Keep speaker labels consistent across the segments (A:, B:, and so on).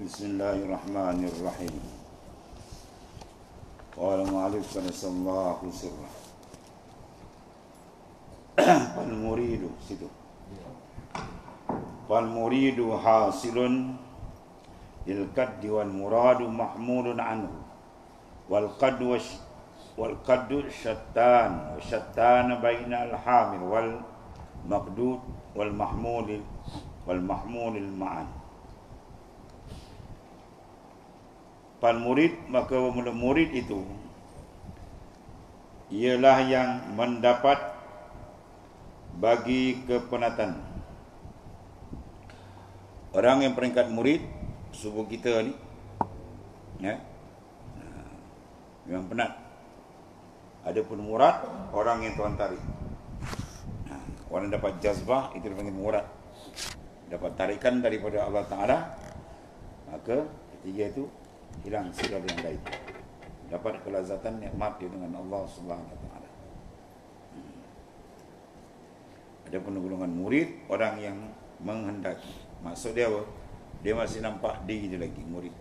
A: Bismillahirrahmanirrahim. Qala mu'alif sallallahu sirrah. Fal muridu situ. Fal muridu hasilun lil qaddi wal muradu mahmulun anhu. Wal qaddu syattan wa syattana bainal hamil wal maqdud wal mahmul ma'an. Fal murid, maka murid itu ialah yang mendapat bagi kepenatan. Orang yang peringkat murid subuh kita ni memang penat. Adapun murad, orang yang Tuhan tarik. Orang dapat jazbah itu dipanggil murad, dapat tarikan daripada Allah Ta'ala. Maka ketiga itu hilang segala yang lain, dapat kelazatan nikmat dengan Allah Subhanahu Wa Taala. Adapun golongan murid, orang yang menghendaki. Maksud dia apa? Dia masih nampak diri dia lagi murid.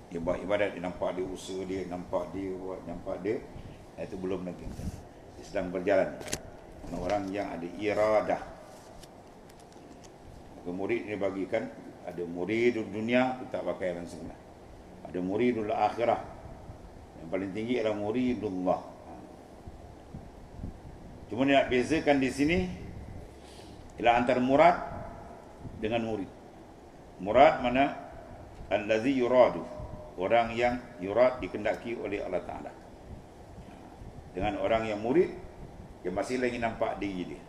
A: Dia buat ibadat, dia nampak dia usaha dia, nampak dia buat, nampak dia. Itu belum lagi. Dia sedang berjalan. Orang yang ada iradah. Maka murid dia bagikan, ada murid dunia, itu tak pakai yang sebenar. Ada muridul akhirah. Yang paling tinggi adalah muridullah. Cuma dia nak bezakan di sini ialah antara murad dengan murid. Murad mana? Allazi yuradu, orang yang yurad dikendaki oleh Allah Ta'ala. Dengan orang yang murid, dia masih lagi nampak diri dia.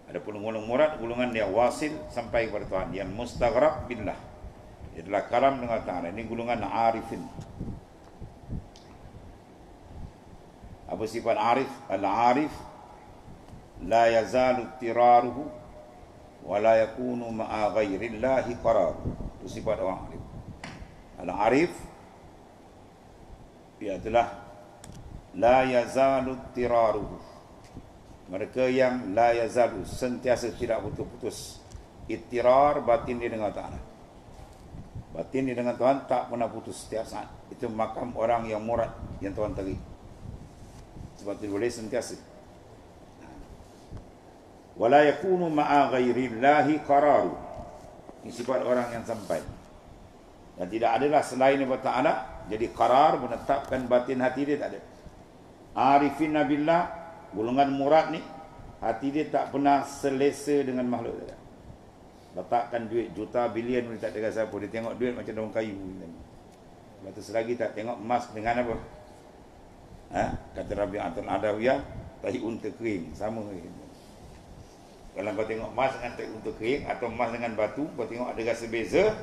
A: Adapun golongan murad, golongan dia wasil sampai kepada Tuhan, yang mustaghraq billah, dia adalah karam dengan Ta'ala. Ini golongan arifin. Apa sifat arif? Al-arif la yazalu tiraruhu wa la yakunu ma'a ghairillahi qarar. Itu sifat orang arif. Al-arif ia adalah la yazalu tiraruhu, mereka yang la yazalu, sentiasa tidak putus-putus. Ittirar, batin dia dengan Ta'ala. Batin dia dengan Tuhan tak pernah putus setiap saat. Itu makam orang yang murad, yang Tuhan tarik. Sebab itu boleh sentiasa. Wala yakunu ma'a ghairillahi qararu. Ini sifat orang yang sampai. Dan tidak adalah selain Allah Ta'ala. Jadi qarar, menetapkan batin hati dia, tak ada. Arifin nabillah, golongan murad ni, hati dia tak pernah selesa dengan makhluk. Letakkan duit juta bilion dia tak ada rasa apa. Dia tengok duit macam daun kayu. Lepas tu selagi tak tengok emas dengan apa? Kata Rabi'atul Adawiyah, tahi unta kering, sama. Kalau kau tengok emas dengan tahi unta kering atau emas dengan batu, kau tengok ada rasa beza,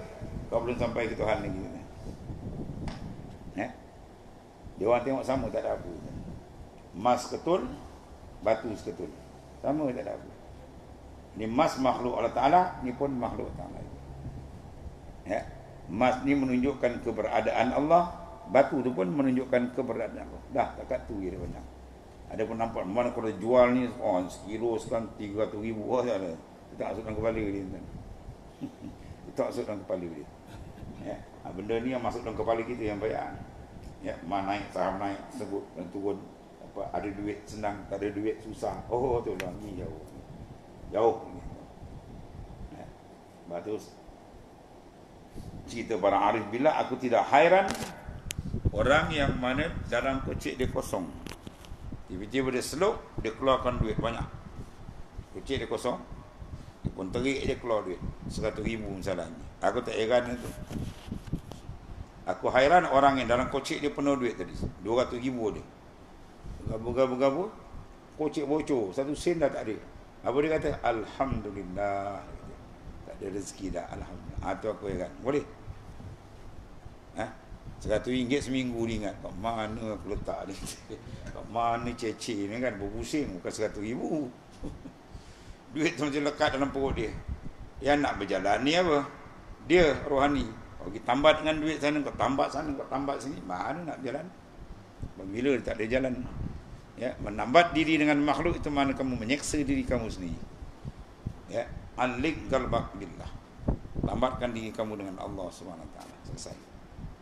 A: kau belum sampai ke Tuhan lagi. Dia orang tengok sama, tak ada apa. Emas ketul, batu seketul, sama, tak ada apa. Ini emas makhluk Allah Ta'ala, ini pun makhluk Ta'ala. Emas ni menunjukkan keberadaan Allah, batu tu pun menunjukkan keberadaan Allah. Dah, takat tu dia banyak. Ada pun nampak, mana kalau jual ni, sekilo sekarang 300,000, tak ada. Itu tak masuk dalam kepala dia. Itu tak masuk dalam kepala dia. Benda ni yang masuk dalam kepala kita yang bayar. Mana naik, saham naik, sebut dan turun. Ada duit senang, tak ada duit susah. Oh, tu lah, ni jauh. Bagus. Cerita para arif bila aku tidak hairan orang yang mana dalam kocik dia kosong. Tiba-tiba dia seluk, dia keluarkan duit banyak. Kocik dia kosong, dia pun terik dia keluar duit 100,000 misalnya. Aku tak heran itu. Aku hairan orang yang dalam kocik dia penuh duit tadi, 200,000 dia. Gabung-gabung, kocik bocor, 1 sen dah tak ada. Apa dia kata? Alhamdulillah. Tak ada rezeki dah, alhamdulillah. Itu aku ingat. Boleh? RM100 seminggu ni ingat. Kat mana aku letak ni? Kat mana cece ni kan? Berpusing. Bukan RM100,000. Duit tu macam lekat dalam perut dia. Yang nak berjalan ni apa? Dia rohani. Kalau kita tambat dengan duit sana, kau tambat sana, kau tambat sini, mana nak berjalan? Bila dia tak ada jalan. Menambat diri dengan makhluk itu mana kamu menyeksa diri kamu sendiri. Alik galbak billah. Lambatkan diri kamu dengan Allah Subhanahu Wa Taala. Selesai.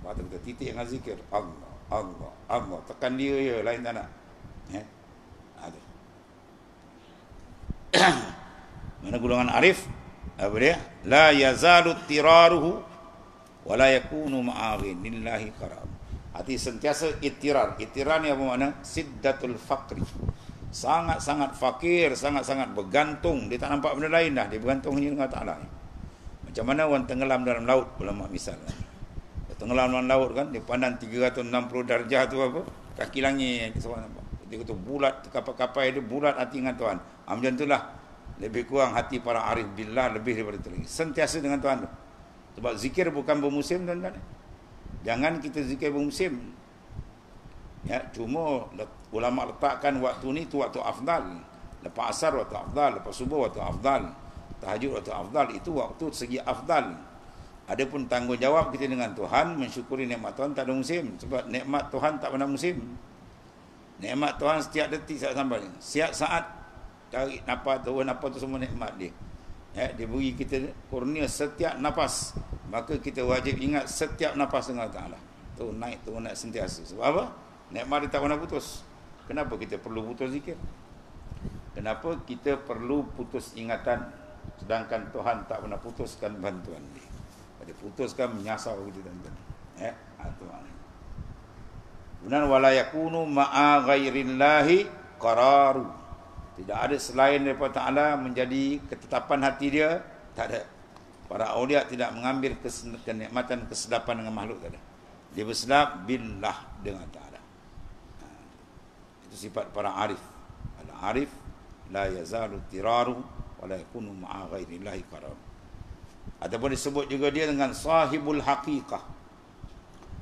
A: Baru kita titik dengan zikir Allah, Allah, Allah. Tekan dia je, lain tak nak. Ada. Mana golongan arif? Apa dia? La yazalu tiraruhu wa la yakunu ma'aghin lillahi karam. Hati sentiasa ittirar. Ittirar ni apa makna? Siddatul faqri. Sangat-sangat fakir, sangat-sangat bergantung. Dia tak nampak benda lain dah. Dia bergantung hanya dengan Ta'ala. Macam mana orang tenggelam dalam laut, ulama misal. Dia tenggelam dalam laut kan, dia pandang 360 darjah tu apa? Kaki langit. Dia kata bulat, kapal-kapal dia bulat hati dengan Tuhan. Macam itulah. Lebih kurang hati para arif billah lebih daripada itu lagi. Sentiasa dengan Tuhan tu. Sebab zikir bukan bermusim, tuan-tuan. Jangan kita zikir bermusim. Ya, cuma ulama letakkan waktu ni tu waktu afdal. Lepas asar waktu afdal, lepas subuh waktu afdal, tahajud waktu afdal, itu waktu segi afdal. Adapun tanggungjawab kita dengan Tuhan, mensyukuri nikmat Tuhan tak ada musim. Sebab nikmat Tuhan tak pernah musim. Nikmat Tuhan setiap detik sampai. Setiap saat tarik nafas, turun nafas tu semua nikmat dia. Ya, dia beri kita kurnia setiap nafas. Maka kita wajib ingat setiap nafas dengan Allah Ta'ala. Tu naik sentiasa. Sebab apa? Nikmat dia tak pernah putus. Kenapa kita perlu putus zikir? Kenapa kita perlu putus ingatan? Sedangkan Tuhan tak pernah putuskan bantuan dia. Dia putuskan menyasar kita, tuan-tuan. Ya, Tuhan. Benar, wala yakunu ma'a ghairillahi qararu. Tidak ada selain daripada Ta'ala menjadi ketetapan hati dia, tak ada. Para awliya tidak mengambil kenikmatan, kesedapan dengan makhluk, tak ada. Dia bersedap billah dengan Ta'ala. Itu sifat para arif. Al-arif la yazalu tiraru wa la yakunu ma'a ghairillahi qarar. Ataupun disebut juga dia dengan sahibul haqiqah.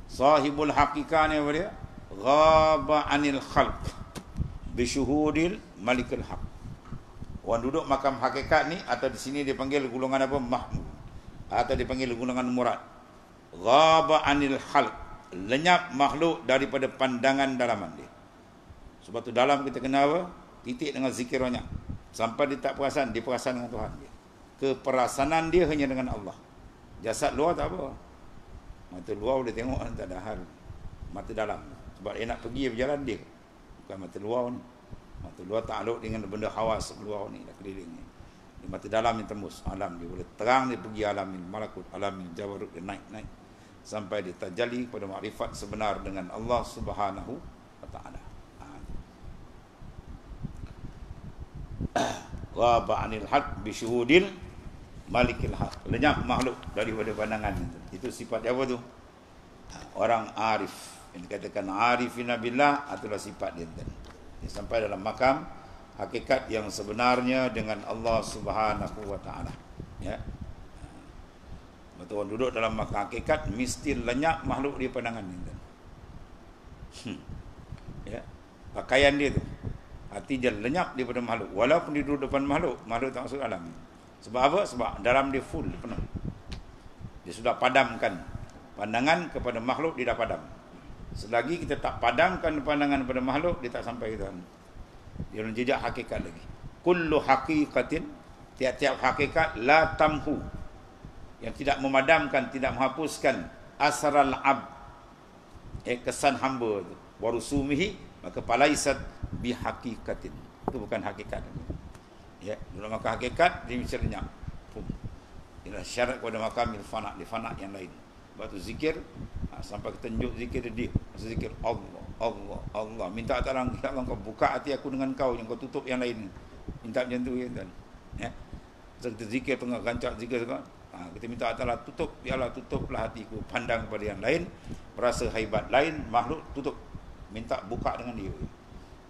A: Sahibul haqiqah ni apa dia? Ghaba anil khalq bisyuhudil malikul haq. Orang duduk makam hakikat ni, atau di sini dipanggil golongan apa? Mahmud. Atau dipanggil golongan murad. Ghaba anil khalq, lenyap makhluk daripada pandangan dalaman dia. Sebab tu dalam kita kena apa? Titik dengan zikir banyak. Sampai dia tak perasan, dia perasan dengan Tuhan dia. Keperasanan dia hanya dengan Allah. Jasad luar tak apa. Mata luar boleh tengok, tak ada hal. Mata dalam. Sebab dia nak pergi berjalan dia. Bukan mata luar ni. Mata luar takluk dengan benda hawas luar ni, dah keliling ni. Di mata dalam ni tembus alam dia, boleh terang dia pergi alamin malakut, alamin jabarut, dia naik sampai dia tajalli kepada makrifat sebenar dengan Allah Subhanahu wa taala. Ghaba 'anil haq bi syuhudil malikil haq. Lenyap makhluk daripada pandangan itu. Itu sifat apa tu? Orang arif. Yang dikatakan arifina billah adalah sifat dia. Dia sampai dalam makam hakikat yang sebenarnya dengan Allah Subhanahu wa taala. Ya. Betul, orang duduk dalam makam hakikat mesti lenyap makhluk di pandangan dia. Ya. Pakaian dia tu, hati dia lenyap daripada makhluk. Walaupun dia duduk depan makhluk tak masuk dalam. Sebab apa? Sebab dalam dia full, dia penuh. Dia sudah padamkan pandangan kepada makhluk, dia dah padam. Selagi kita tak padamkan pandangan kepada makhluk, dia tak sampai ke Tuhan. Dia belum jejak hakikat lagi. Kullu haqiqatin, tiap-tiap hakikat la tamhu, yang tidak memadamkan, tidak menghapuskan asral ab, kesan hamba tu, warusumihi, maka palaisat bihaqiqatin. Itu bukan hakikat. Ya, dalam makam hakikat dia mesti lenyap. Inilah syarat kepada makamil fana, di fana yang lain. Sebab tu zikir sampai ketenjuk zikir dia. Masa zikir Allah, Allah, Allah. Minta tolong, ya Allah, kau buka hati aku dengan kau, yang kau tutup yang lain. Minta macam tu, ya, tuan. Ya. Masa kita zikir tengah gancak zikir tengah, kita minta Allah tutup, ya Allah, tutuplah hatiku, pandang kepada yang lain, berasa haibat lain, makhluk tutup. Minta buka dengan dia.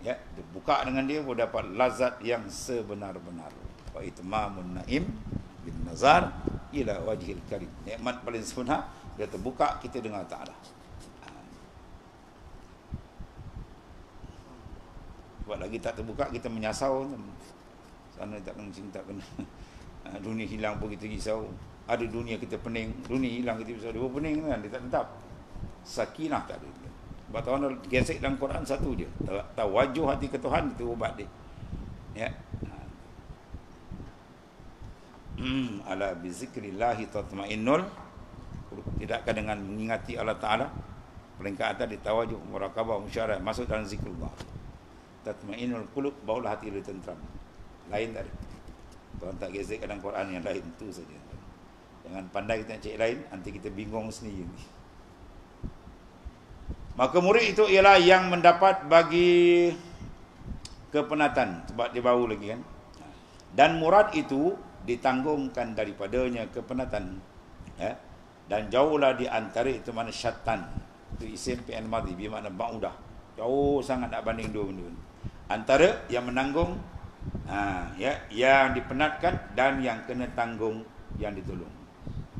A: Ya, buka dengan dia boleh dapat lazat yang sebenar-benar. Wa itmamun naim bin nazar ila wajhil karim. Nikmat paling sebenar dia terbuka kita dengan Ta'ala. Buat lagi tak terbuka, kita menyasau. Sana tak kena dunia hilang pun kita risau. Ada dunia kita pening, dunia hilang kita risau. Dia pun pening kan, dia tak tetap. Sakinah tak ada. Sebab Tuhan gesek dalam Quran satu je. Tawajuh hati ke Tuhan, itu ubat dia. Ya. Ala bizikrillah tatmainnul qulub. Tidakkah dengan mengingati Allah Taala, peringkat atas ditawajuh muraqabah musyawarah, masuk dalam zikrullah, tatmainnul qulub, barulah hati lebih tenteram. Lain tak ada. Tuhan tak gesek dalam Quran yang lain tu saja. Jangan pandai kita nak cek lain, nanti kita bingung sendiri. Maka murid itu ialah yang mendapat bagi kepenatan, sebab dia baru lagi kan. Dan murad itu ditanggungkan daripadanya kepenatan, ya. Dan jauhlah di antara itu mana syatan, itu isim fi'il madhi bermakna ba'udah, jauh sangat nak banding dua benda. Antara yang menanggung, ya, yang dipenatkan dan yang kena tanggung, yang ditolong,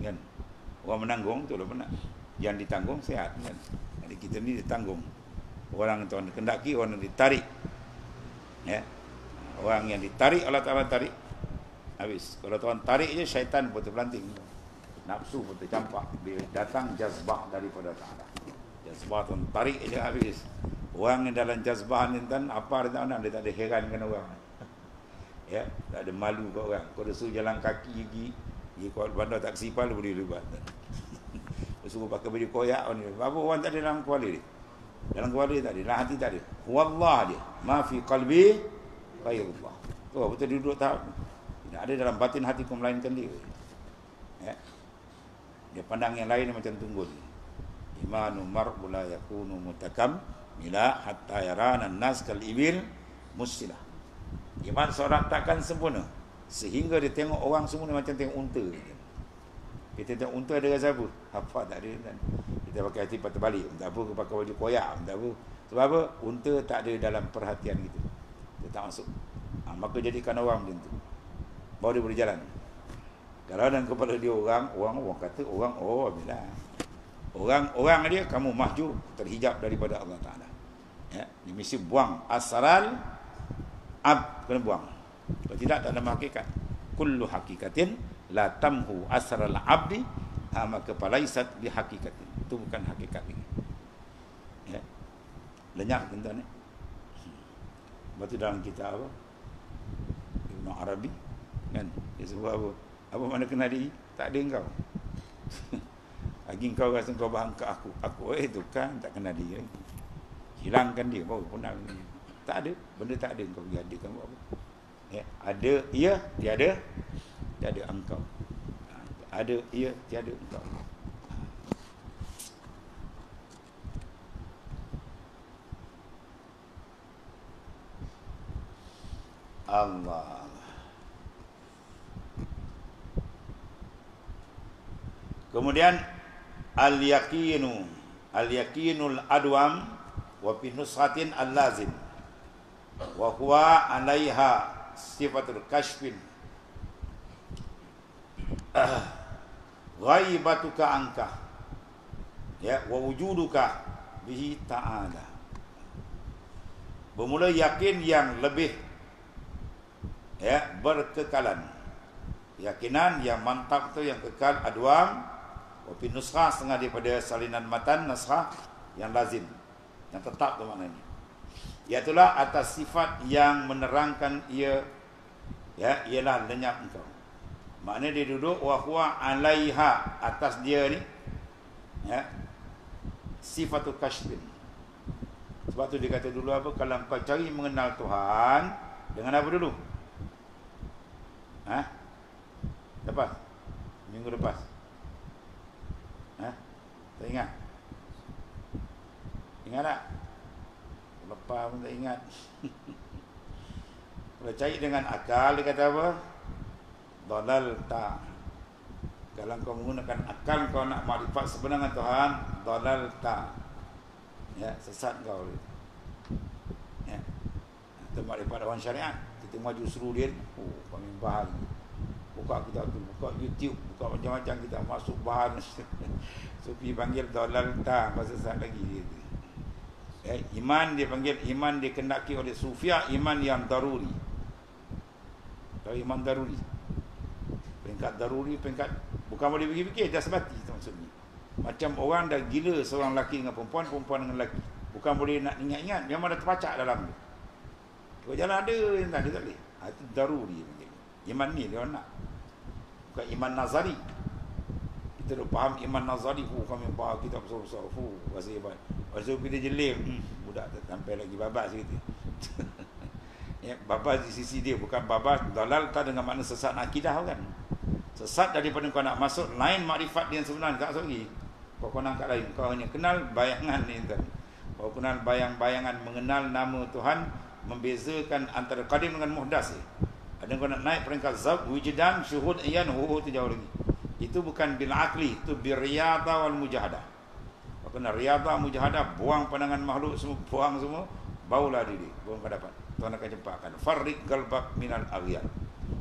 A: kan. Orang menanggung tu lah penat, yang ditanggung sihat, kan. Jadi kita ni ditanggung. Orang tuan kendaki, orang yang ditarik, ya. Orang yang ditarik Allah Ta'ala tarik, habis. Kalau tuan tarik je, syaitan pun terpelanting, nafsu pun tercampak. Bila datang jazbah daripada Ta'ala, jazbah tuan tarik je, habis. Orang yang dalam jazbah ni tuan, apa dia tak nak, dia tak ada herankan orang, ya, tak ada malu kat orang. Kau dah suruh jalan kaki pergi kuat bandar taksi pal boleh lebat. Suruh pakai baju koyak ni, apa orang tak ada dalam kepala dia. Dalam kepala dia tak ada, dalam hati tak ada. Wallah dia, ma fi qalbi ghairullah. Tu betul dia duduk tahap. Tidak ada dalam batin hatiku melainkan dia. Ya. Dia pandang yang lain macam tunggul. Imanu mar'u la yakunu mutakam mila hatta yarana an-nas kal ibil musilah. Iman seorang takkan sempurna sehingga dia tengok orang semua macam tengok unta. Kita tengok unta ada rasa apa? Apa tak ada. Kita pakai hati patah balik. Tak apa, pakai baju koyak, tak apa. Sebab apa? Unta tak ada dalam perhatian kita. Dia tak masuk. Maka jadikan orang macam tu, baru dia boleh jalan. Kalau dalam kepala dia orang kata orang, oh bila orang dia kamu mahjub, terhijab daripada Allah Ta'ala, ya. Dia mesti buang asaral kena buang. Kalau tidak, tak ada hakikat. Kullu hakikatin la tamhu asral abdi, maka palaisat bi hakikatin. Itu bukan hakikat lagi, ya. Lenyap tuan-tuan, Lepas tu dalam kitab apa, Ibn Arabi, kan, dia sebut apa? Apa mana kena diri? Tak ada engkau. Lagi engkau rasa engkau bahan ke aku itu kan tak kena dia. Hilangkan dia, baru punang dia. Tak ada, benda tak ada, engkau pergi adakan buat apa? Ya, ada ia, tiada engkau. Ada ia, tiada engkau. Allah. Kemudian al-yaqinul adwam wa fi nushatin al-lazim wa huwa 'alaiha sifatul kashfin ghaibatuka anka, ya, wa wujuduka bihi ta'ala. Bermula yakin yang lebih, ya, berkekalan. Keyakinan yang mantap tu, yang kekal, adwam, wafi nuskhah, setengah daripada salinan matan, nuskhah yang lazim, yang tetap tu maknanya. Iaitulah atas sifat yang menerangkan ia, ya, ialah lenyap engkau. Maknanya dia duduk wa huwa 'alaiha, atas dia ni, ya, sifatul kashfin. Sebab tu dia kata dulu apa, kalau kau cari mengenal Tuhan dengan apa dulu? Lepas minggu lepas, tak ingat? Ingat tak? Lepas pun tak ingat. Kalau cari dengan akal, dia kata apa? Dalalta. Kalau kau menggunakan akal, kau nak makrifat sebenarnya Tuhan, dalalta, ya, sesat kau. Ya, itu makrifat orang syariat. Kita maju suruh dia, kami bahan, buka kita tu, buka YouTube, buka macam-macam, kita masuk bahan. Sufi panggil dalalta, masa sesat lagi dia. Iman dia panggil, iman dikendaki oleh Sufia, iman yang daruri. Tahu iman daruri? Peringkat daruri, peringkat bukan boleh fikir-fikir, dah sebati itu maksudnya. Macam orang dah gila seorang lelaki dengan perempuan, perempuan dengan lelaki, bukan boleh nak ingat-ingat, memang dah terpacak dalam tu. Kalau jalan ada yang tak boleh. Itu daruri panggil. Iman ni dia orang nak. Bukan iman nazari. Kita dah faham iman nazari, kami faham kitab besar-besar, rasa hebat. Lepas tu bila jelim, budak tak sampai lagi babas gitu. Ya, babas di sisi dia, bukan babas dalal tak dengan makna sesat akidah kan. Sesat daripada kau nak masuk lain makrifat dia yang sebenar, tak masuk lagi. Kau nak kat lain, kau hanya kenal bayangan ni kan. Kau kenal bayang-bayangan, mengenal nama Tuhan, membezakan antara qadim dengan muhdas. Ada kau nak naik peringkat zauq, wujdan, syuhud, iyan, tu jauh lagi. Itu bukan bil akli, itu bil riyadha wal mujahadah. Kau kena riyadha, mujahadah, buang pandangan makhluk semua, buang semua, baulah diri, buang kau dapat. Tuhan akan cempakkan. Farriq galbak minal aghyar.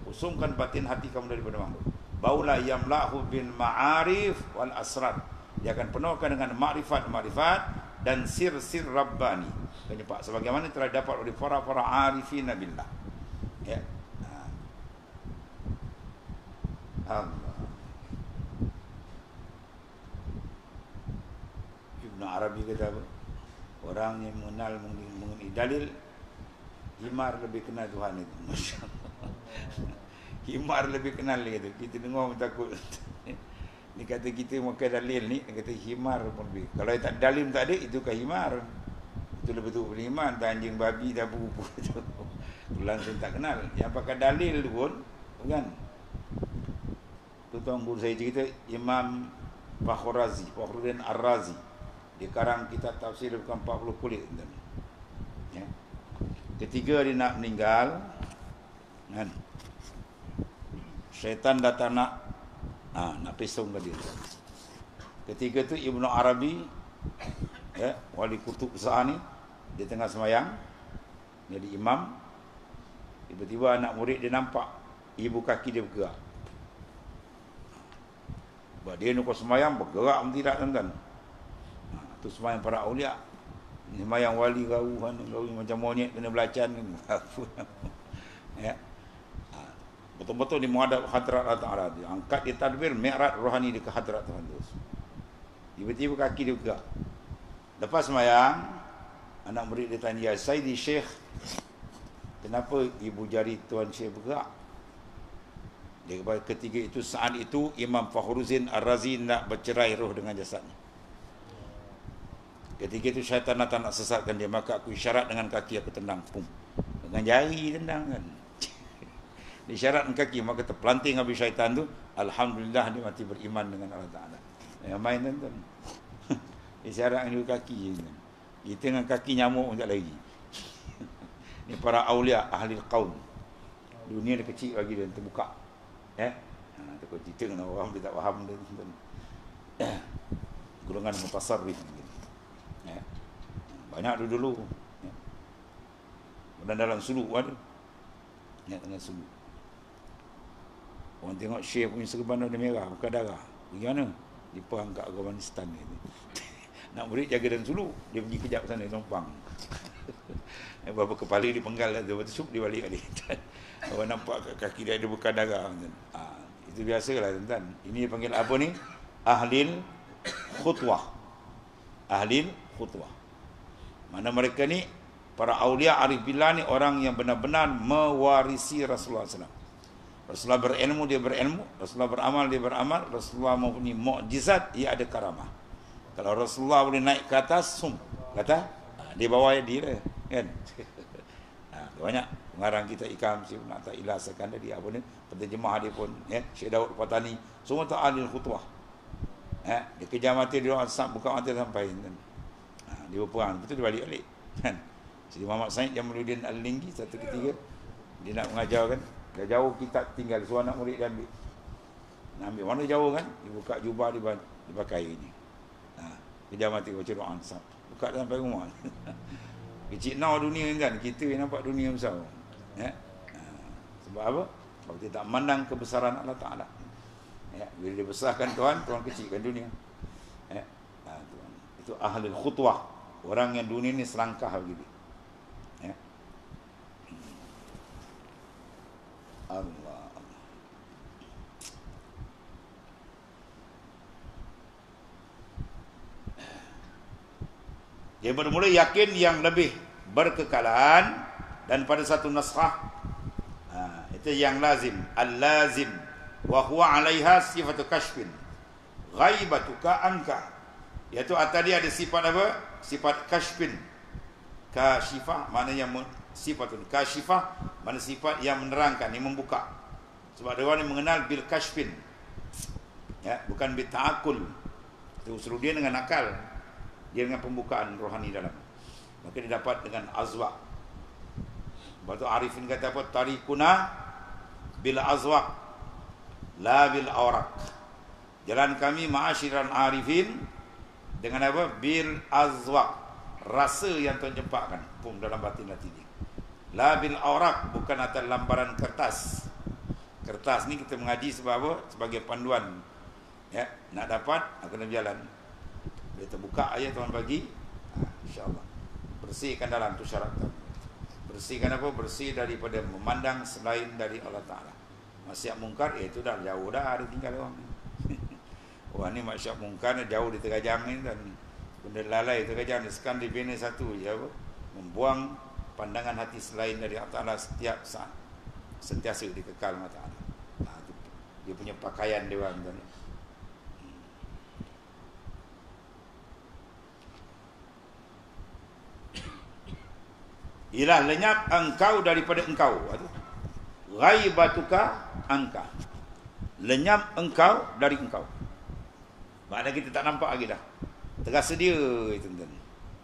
A: Usungkan batin hati kamu daripada makhluk. Baulah yamlahu bil ma'arif wal asrar. Dia akan penuhkan dengan makrifat-makrifat dan sir-sir rabbani. Penyebab sebagaimana telah dapat oleh para arifin billah. Ya. Allah. Ibn Arabi kata apa? Orang yang mengenal mengenai dalil, himar lebih kenal Tuhan itu. Masya-Allah. Himar lebih kenal dia tu. Kita dengar takut. Ni kata kita makan dalil ni, dia kata himar pun lebih. Kalau tak dalil tak ada, itu kan himar. Itu lebih betul beriman, anjing babi dah buku tu. Langsung tak kenal. Yang pakai dalil tu pun kan. Tu tuan guru saya cerita Imam Fakhruddin Ar-Razi. Dia karang kitab tafsir bukan 40 kulit ya. Ketika dia nak meninggal kan, syaitan datang nak pisung ke dia. Ketika tu Ibnu Arabi ya, wali kutub besar ni, dia tengah semayang jadi imam. Tiba-tiba anak murid dia nampak ibu kaki dia bergerak. Sebab dia nak semayang bergerak tidak tuan-tuan. Tu semayang para awliya. Semayang wali gauhan macam monyet kena belacan ya. Betul-betul di menghadap hadrat Allah Ta'ala. Dia angkat dia tadbir mi'raj rohani dia ke hadrat Tuhan terus. Tiba-tiba kaki dia bergerak. Lepas semayang, anak murid dia tanya, "Ya Sayyidi Syekh, kenapa ibu jari Tuan Syekh bergerak?" Dia kata ketika itu, saat itu Imam Fakhruddin Ar-Razi nak bercerai roh dengan jasadnya. Ketika itu syaitan datang nak sesatkan dia, maka aku isyarat dengan kaki, aku tendang, pum. Dengan jari tendang kan. Isyarat dengan kaki, maka terpelanting habis syaitan tu. Alhamdulillah dia mati beriman dengan Allah Ta'ala. Yang main tuan-tuan. Isyarat dengan kaki je. Kita dengan kaki nyamuk pun tak lagi. Ini para awliya ahli qaum. Dunia dia kecil lagi dan terbuka. Takut cerita dengan orang dia tak faham dia. Golongan mutasarrif. Banyak dulu. Dan dalam suluk ada. Tengah suluk. Orang tengok Syekh punya serban ada merah, bukan darah. Bagaimana? Dia perang kat Afghanistan ni. Nak murid jaga dalam suluk, dia pergi kejap sana, tumpang. Berapa kepala dia penggal lah, lepas tu dia balik balik. Orang nampak kat kaki dia ada bekas darah. Itu biasalah tuan-tuan. Ini panggil apa ni? Ahlil khutwah. Ahlil khutwah. Mana mereka ni, para awliya arif billah ni, orang yang benar-benar mewarisi Rasulullah SAW. Rasulullah berilmu, dia berilmu. Rasulullah beramal, dia beramal. Rasulullah mempunyai mukjizat, ia ada karamah. Kalau Rasulullah boleh naik ke atas, kata, dia bawa dia kan. Banyak pengarang kita Ikam Syekh nak tak ilasakan dia apa ni, penterjemah dia pun ya, Syekh Daud Fatani, semua tu ahli khutbah. Dia kejar mati dia buka mati sampai dia berperang, betul dia balik kan. Sidi Muhammad Said Jamaluddin Al-Linggi satu ketiga dia nak mengajar kan, dah jauh kitab tinggal, suruh anak murid dia ambil. Nak ambil mana jauh kan, dia buka jubah dia pakai ni. Kejar mati baca doa ansab. Buka sampai rumah. Kecil now dunia kan, kita yang nampak dunia besar. Ya. Sebab apa? Sebab kita tak memandang kebesaran Allah Ta'ala. Ya. Bila dia besarkan Tuhan, Tuhan kecilkan dunia. Ya. Tuhan. Itu ahli khutwah. Orang yang dunia ni selangkah begitu. Ya. Allah. Dia bermula yakin yang lebih berkekalan dan pada satu naskah itu yang lazim, al-lazim wa huwa 'alaiha sifatu kashfin ghaibatuka anka, iaitu atas dia ada sifat apa? Sifat kashfin. Kashifah maknanya sifatun kashifah, mana sifat yang menerangkan, yang membuka. Sebab ada orang yang mengenal bil kashfin, ya, bukan bil ta'akul. Itu usul dia dengan akal, dia dengan pembukaan rohani dalam. Maka dia dapat dengan azwaq. Sebab tu Arifin kata apa? Tarikuna bil azwaq la bil awraq. Jalan kami ma'asyiral arifin dengan apa? Bil azwaq, rasa yang terjempakkan pun dalam batin hati dia. La bil awraq, bukan atas lambaran kertas. Kertas ni kita mengaji sebab apa? Sebagai panduan. Ya, nak dapat kena berjalan. Bila terbuka ayat Tuhan bagi, insya-Allah. Bersihkan dalam tu syarat. Bersihkan apa? Bersih daripada memandang selain dari Allah Taala. Maksiat mungkar itu dah jauh dah, ada tinggal orang. Wah ni maksiat mungkar jauh di Tergajang ni, dan benda lalai Tergajang ni sekarang dibina satu je apa? Membuang pandangan hati selain dari Allah Taala setiap saat. Sentiasa dikekal Allah Taala. Dia punya pakaian dia orang tu. Ialah lenyap engkau daripada engkau. Ghaibatuka anka, lenyap engkau dari engkau. Maknanya kita tak nampak lagi dah. Terasa dia itu tuan.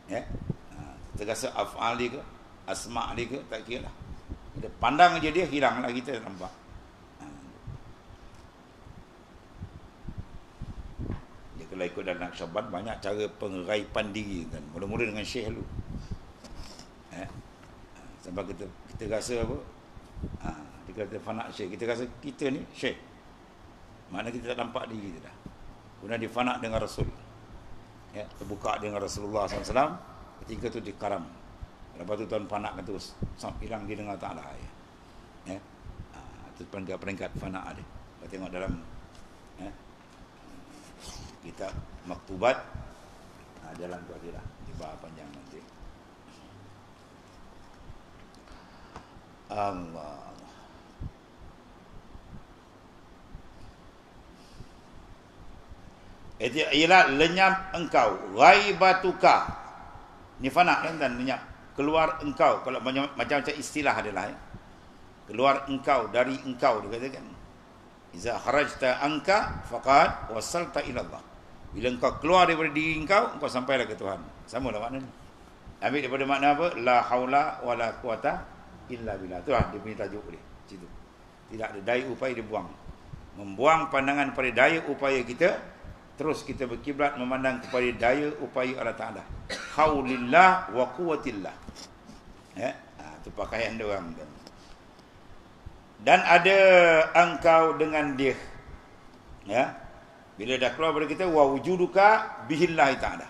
A: Ya. Terasa af'al dia ke, asma' dia ke, tak kira lah. Kita pandang je dia, hilanglah kita nampak. Dia kalau ikut dalam Naqsyaband banyak cara pengeraipan diri kan. Mula-mula dengan syekh dulu. Sebab kita rasa apa? Kita kata fana syekh, kita rasa kita ni syekh. Maknanya kita tak nampak diri kita dah. Kemudian difana dengan Rasul. Ya, terbuka dengan Rasulullah SAW. Ketika tu dikaram. Lepas tu tuan fana kan terus hilang dia dengan Ta'ala. Ya. Itu peringkat fana dia. Kita tengok dalam kitab maktubat, jalan tu ada lah. Dibahas panjang nanti. Allah. Itu ialah lenyap engkau, ghaibatuka. Ni fana kan, lenyap. Keluar engkau, kalau macam-macam istilah adalah keluar engkau dari engkau dikatakan. Iza kharajta anka faqad wasalta ila Allah. Bila engkau keluar daripada diri engkau, engkau sampailah ke Tuhan. Samalah maknanya. Ambil daripada makna apa? La haula wala quwata illa billah. Itulah dia punya tajuk dia. Situ. Tidak ada daya upaya dia buang. Membuang pandangan pada daya upaya kita, terus kita berkiblat memandang kepada daya upaya Allah Taala. Haulillah wa quwwatillah. Ya, itu pakaian dia orang. Dan ada engkau dengan dia. Ya. Bila dah keluar daripada kita, wa wujuduka bihillahi ta'ala.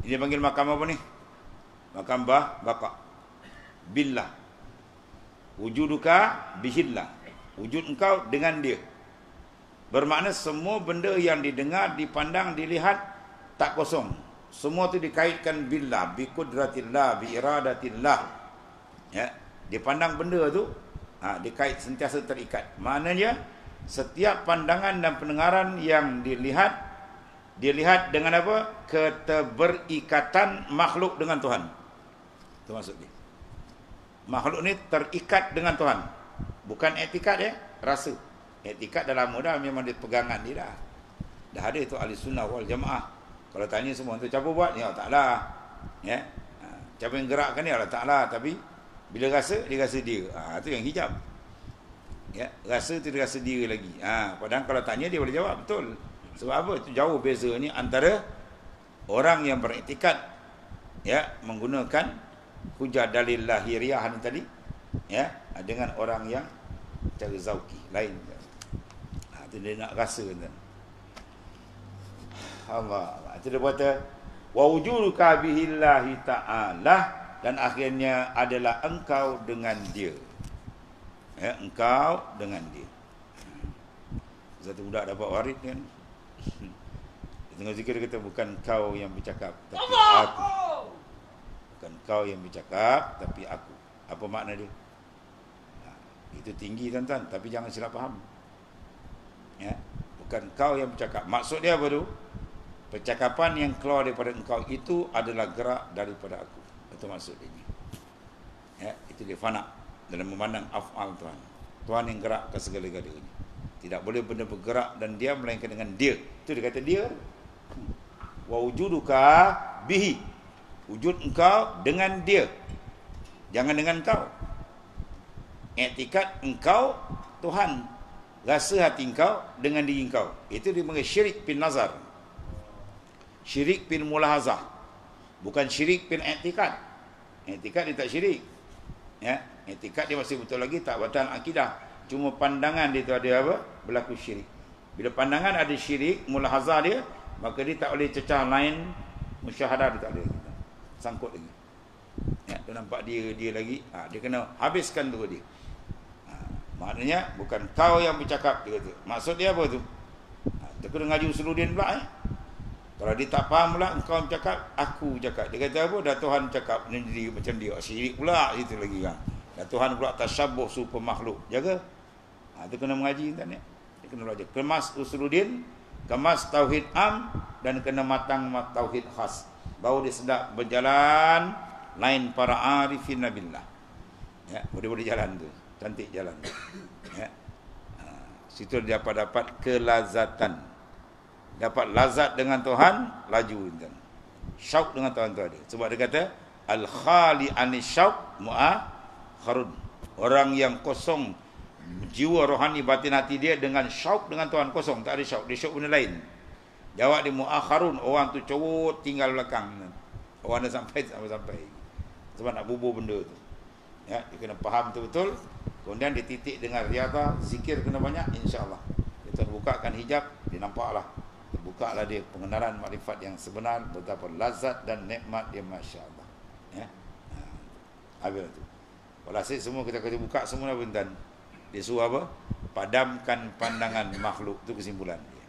A: Dia panggil makam apa ni? Makam baqa. Billah. Wujuduka bihillah. Wujud engkau dengan dia. Bermakna semua benda yang didengar, dipandang, dilihat tak kosong. Semua tu dikaitkan billah, bi qudratillah, bi iradatillah. Ya, dipandang benda tu, dikait sentiasa terikat. Maknanya setiap pandangan dan pendengaran yang dilihat dengan apa? Keterberikatan makhluk dengan Tuhan. Itu maksud dia. Makhluk ni terikat dengan Tuhan. Bukan etikat ya, rasa. Etikat dalam mudah memang dia pegangan dia dah. Dah ada itu ahli sunnah wal jamaah. Kalau tanya semua tu siapa buat? Ya Allah Ta'ala. Ya. Siapa yang gerakkan ya Allah Ta'ala, tapi bila rasa dia rasa dia. Itu yang hijab. Ya, rasa tu dia rasa dia lagi. Padahal kalau tanya dia boleh jawab betul. Sebab apa? Itu jauh beza ni antara orang yang beriktikad ya menggunakan hujah dalil lahiriah ni tadi ya dengan orang yang cara zauki lain. Itu dia nak rasa kan. Allah. Itu dia kata wa wujuduka bihillahi ta'ala, dan akhirnya adalah engkau dengan dia. Ya, engkau dengan dia. Satu budak dapat warid kan. Dia tengok zikir, dia kata bukan kau yang bercakap tapi aku. Bukan kau yang bercakap tapi aku. Apa makna dia? Itu tinggi tuan-tuan, tapi jangan silap faham. Ya, bukan kau yang bercakap. Maksud dia apa tu? Percakapan yang keluar daripada engkau itu adalah gerak daripada aku. Itu maksud dia. Ya, itu dia fana dalam memandang af'al Tuhan. Tuhan yang gerak ke segala-galanya. Tidak boleh benda bergerak dan dia melainkan dengan dia. Itu dia kata dia. Wa wujuduka bihi. Wujud engkau dengan dia. Jangan dengan engkau. I'tikad engkau Tuhan. Rasa hati engkau dengan diri engkau. Itu dipanggil syirik bin nazar. Syirik bin mulahazah. Bukan syirik bin i'tikad. I'tikad dia tak syirik. Ya, i'tikad dia masih betul lagi, tak batal akidah. Cuma pandangan dia tu ada apa? Berlaku syirik. Bila pandangan ada syirik, mulahazah dia, maka dia tak boleh cecah lain, musyahadah dia tak boleh. Sangkut lagi. Ya, tu nampak dia lagi, dia kena habiskan tu dia. Maknanya bukan kau yang bercakap, dia kata. Maksud dia apa tu? Dia kena ngaji usuluddin pula. Kalau dia tak faham pula, engkau bercakap, aku cakap. Dia kata apa? Dah Tuhan cakap sendiri macam dia. Syirik pula itu lagi kan. Dah Tuhan pula tasyabuh super makhluk. Jaga. Itu kena mengaji internet. Dia kena belajar. Kemas usuluddin, kemas tauhid am, dan kena matang tauhid khas. Baru dia sedap berjalan lain para arifin nabillah. Ya, boleh jalan tu. Cantik jalan. Ya. Situ dia dapat kelazatan. Dapat lazat dengan Tuhan, laju kan. Syauq dengan Tuhan tu ada. Sebab dia kata al-khali anis syauq mu'akharun. Orang yang kosong jiwa rohani batin hati dia dengan syauq dengan Tuhan, kosong, tak ada syauq, dia syauq benda lain. Jawab dia mu'akharun, orang tu corot tinggal belakang. Orang dah sampai. Sebab nak bubuh benda tu. Ya, dia kena faham betul-betul. Kemudian dia titik dengan riyadhah, zikir kena banyak, insya-Allah. Dia bukakan hijab, dia nampaklah. Terbukalah dia pengenalan makrifat yang sebenar, betapa lazat dan nikmat dia, masya-Allah. Ya. Habis tu. Walhasil semua kita buka semua bentan. Dia suruh apa? Padamkan pandangan makhluk, itu kesimpulan dia.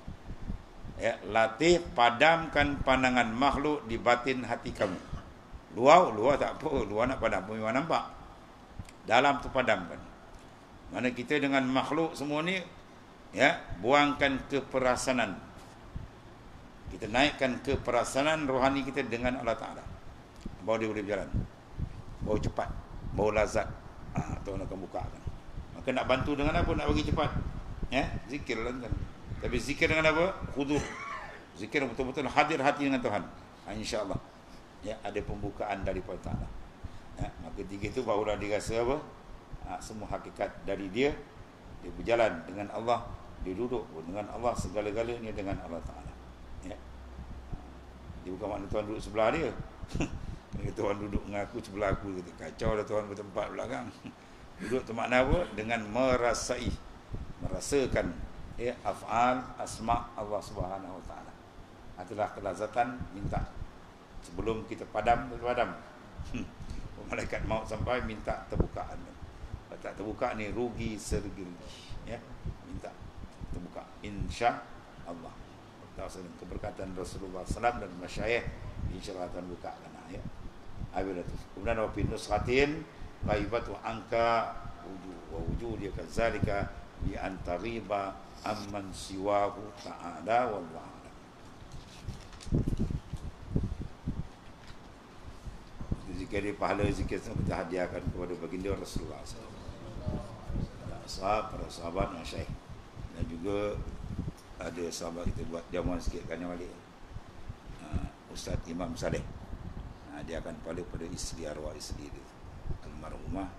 A: Ya, latih padamkan pandangan makhluk di batin hati kamu. Luar tak apa, luar nak padam, memang nampak. Dalam tu padamkan. Mana kita dengan makhluk semua ni, ya, buangkan keperasanan. Kita naikkan keperasanan rohani kita dengan Allah Ta'ala. Baru dia boleh berjalan. Baru cepat. Baru lazat. Tuhan akan bukakan. Maka nak bantu dengan apa? Nak bagi cepat. Ya, zikir lah kan. Tapi zikir dengan apa? Khudur. Zikir betul-betul hadir hati dengan Tuhan. InsyaAllah. Ya, ada pembukaan daripada Ta'ala. Ya, maka tiga itu barulah dirasa apa? Semua hakikat dari dia berjalan dengan Allah, dia duduk dengan Allah, segala-galanya dengan Allah Ta'ala. Ya. Dia bukan makna Tuhan duduk sebelah dia. Tuhan duduk dengan aku sebelah aku, kacau dah Tuhan bertempat belakang. Duduk tu makna apa? Dengan merasakan af'al asma' Allah Subhanahu Wa Ta'ala. Itulah kelazatan minta. Sebelum kita padam. Malaikat maut sampai minta terbukaan. Kalau tak terbuka ni rugi sergi. Ya, minta terbuka. Insya-Allah. Keberkatan Rasulullah SAW dan masyayikh, insya-Allah akan bukakan. Ya. Kemudian wa fi nusratin ghaibatu anka wa wujudika zalika bi antariba amman siwahu ta'ala wallahu a'lam. Zikir pahala zikir itu kita hadiahkan kepada baginda Rasulullah SAW, para sahabat masyayikh, dan juga ada sahabat kita buat jamuan sikit kan balik. Ustaz Imam Saleh hadiahkan pada isteri, arwah isteri dia, almarhumah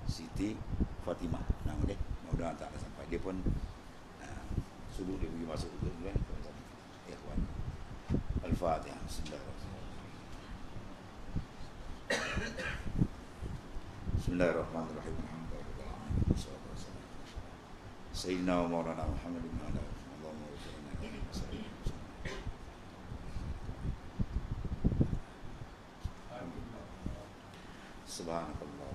A: Siti Fatimah. Nama dia mudah-mudahan tak sampai. Dia pun suruh dia pergi masuk juga kan. Ikhwan. Al-Fatihah. Bismillahirrahmanirrahim. Sayyidina wa maulana Muhammad bin ala Allahumma subhanakallah.